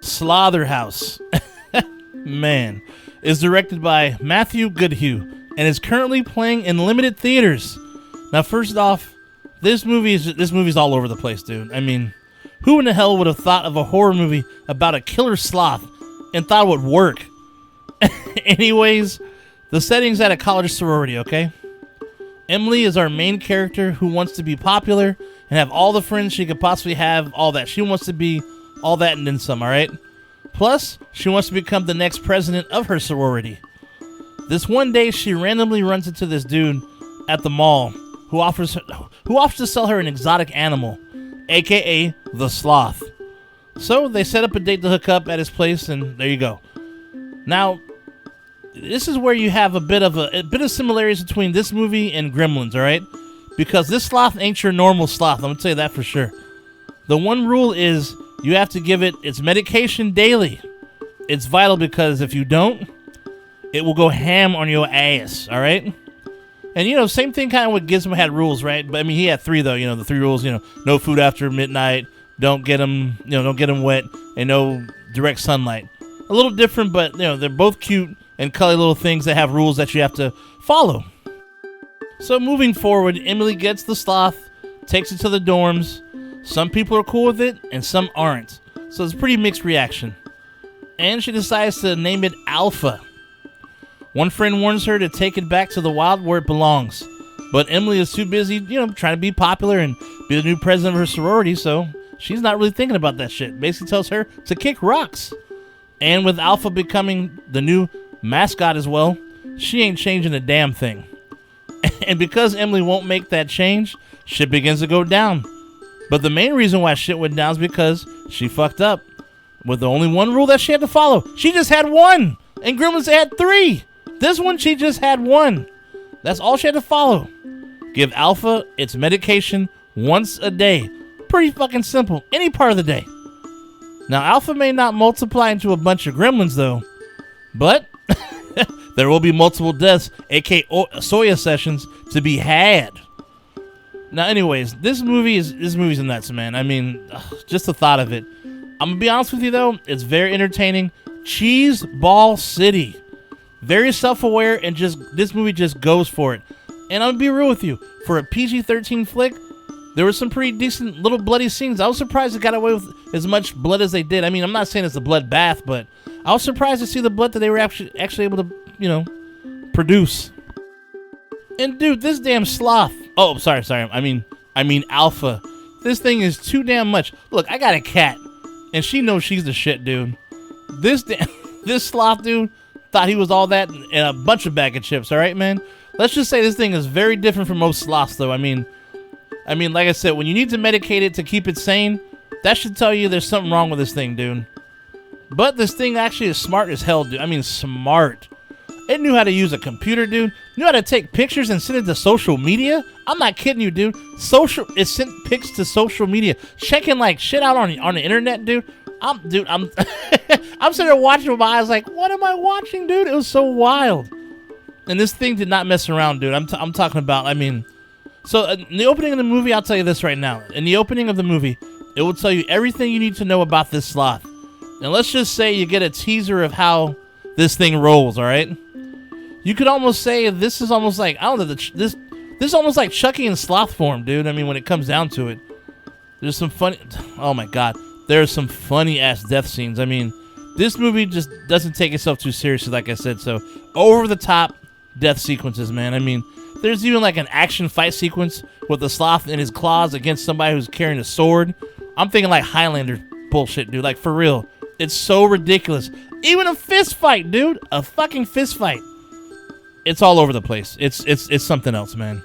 Slotherhouse, man, is directed by Matthew Goodhue and is currently playing in limited theaters. Now, first off, this movie's all over the place, dude. I mean, who in the hell would have thought of a horror movie about a killer sloth and thought it would work? Anyways, the setting's at a college sorority, okay? Emily is our main character who wants to be popular and have all the friends she could possibly have, all that. She wants to be all that and then some, alright? Plus, she wants to become the next president of her sorority. This one day, she randomly runs into this dude at the mall who offers to sell her an exotic animal, aka the sloth. So they set up a date to hook up at his place, and there you go. Now, this is where you have a bit of similarities between this movie and Gremlins, all right? Because this sloth ain't your normal sloth. I'm gonna tell you that for sure. The one rule is you have to give it its medication daily. It's vital because if you don't, it will go ham on your ass, all right? And, you know, same thing kind of with Gizmo had rules, right? But, I mean, he had three, though. You know, the three rules, you know, no food after midnight, don't get them wet, and no direct sunlight. A little different, but, you know, they're both cute and cuddly little things that have rules that you have to follow. So, moving forward, Emily gets the sloth, takes it to the dorms. Some people are cool with it, and some aren't. So, it's a pretty mixed reaction. And she decides to name it Alpha. One friend warns her to take it back to the wild where it belongs. But Emily is too busy, you know, trying to be popular and be the new president of her sorority, so she's not really thinking about that shit. Basically tells her to kick rocks. And with Alpha becoming the new mascot as well, she ain't changing a damn thing. And because Emily won't make that change, shit begins to go down. But the main reason why shit went down is because she fucked up. With the only one rule that she had to follow. She just had one! And Gremlins had three! This one, she just had one. That's all she had to follow. Give Alpha its medication once a day. Pretty fucking simple. Any part of the day. Now, Alpha may not multiply into a bunch of gremlins, though. But there will be multiple deaths, aka Soya sessions, to be had. Now, anyways, this movie's nuts, man. I mean, just the thought of it. I'm gonna be honest with you, though. It's very entertaining. Cheese Ball City. Very self-aware, and this movie just goes for it. And I'm gonna be real with you. For a PG-13 flick, there were some pretty decent little bloody scenes. I was surprised it got away with as much blood as they did. I mean, I'm not saying it's a bloodbath, but I was surprised to see the blood that they were actually able to, you know, produce. And dude, this damn sloth. Oh, sorry. I mean Alpha. This thing is too damn much. Look, I got a cat, and she knows she's the shit, dude. This sloth, dude, thought he was all that and a bunch of bag of chips, all right, man? Let's just say this thing is very different from most sloths, though. I mean, like I said, when you need to medicate it to keep it sane, that should tell you there's something wrong with this thing, dude. But this thing actually is smart as hell, dude. I mean, smart. It knew how to use a computer, dude. Knew how to take pictures and send it to social media. I'm not kidding you, dude. It sent pics to social media, checking like shit out on the internet, dude. I'm I'm sitting there watching with my eyes like, what am I watching, dude? It was so wild. And this thing did not mess around, dude. I'm talking about, I mean, so in the opening of the movie, I'll tell you this right now. In the opening of the movie, it will tell you everything you need to know about this sloth. And let's just say you get a teaser of how this thing rolls, all right? You could almost say this is almost like, I don't know, this is almost like Chucky in sloth form, dude. I mean, when it comes down to it. There's some funny, oh my God. There are some funny-ass death scenes. I mean, this movie just doesn't take itself too seriously, like I said. So, over-the-top death sequences, man. I mean, there's even like an action fight sequence with the sloth in his claws against somebody who's carrying a sword. I'm thinking like Highlander bullshit, dude. Like, for real. It's so ridiculous. Even a fist fight, dude. A fucking fist fight. It's all over the place. It's something else, man.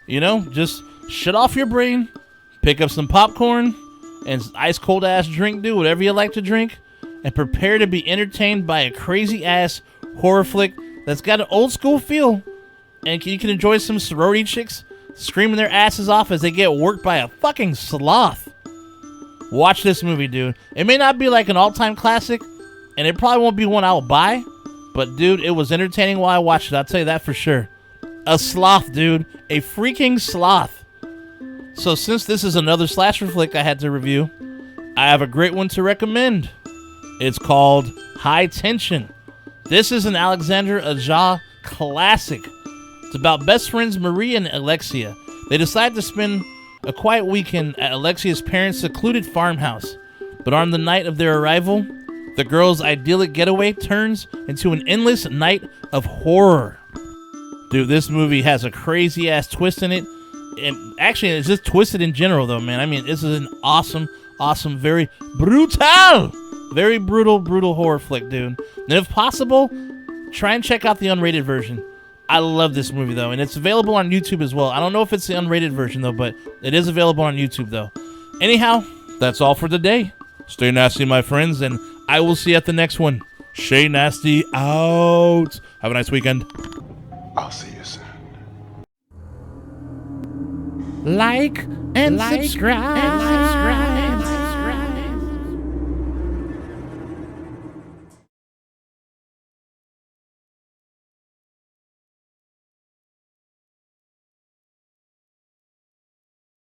You know, just shut off your brain, pick up some popcorn, and ice cold ass drink, dude, whatever you like to drink, and prepare to be entertained by a crazy ass horror flick that's got an old school feel, and you can enjoy some sorority chicks screaming their asses off as they get worked by a fucking sloth. Watch this movie, dude. It may not be like an all-time classic, and it probably won't be one I'll buy, but dude, it was entertaining while I watched it, I'll tell you that for sure. A sloth, dude. A freaking sloth. So since this is another slasher flick I had to review, I have a great one to recommend. It's called High Tension. This is an Alexander Aja classic. It's about best friends Marie and Alexia. They decide to spend a quiet weekend at Alexia's parents' secluded farmhouse. But on the night of their arrival, the girls' idyllic getaway turns into an endless night of horror. Dude, this movie has a crazy-ass twist in it. And actually, it's just twisted in general, though, man. I mean, this is an awesome, very brutal horror flick, dude. And if possible, try and check out the unrated version. I love this movie, though, and it's available on YouTube as well. I don't know if it's the unrated version, though, but it is available on YouTube, though. Anyhow, that's all for today. Stay nasty, my friends, and I will see you at the next one. Shay Nasty out. Have a nice weekend. I'll see you soon. Like and subscribe.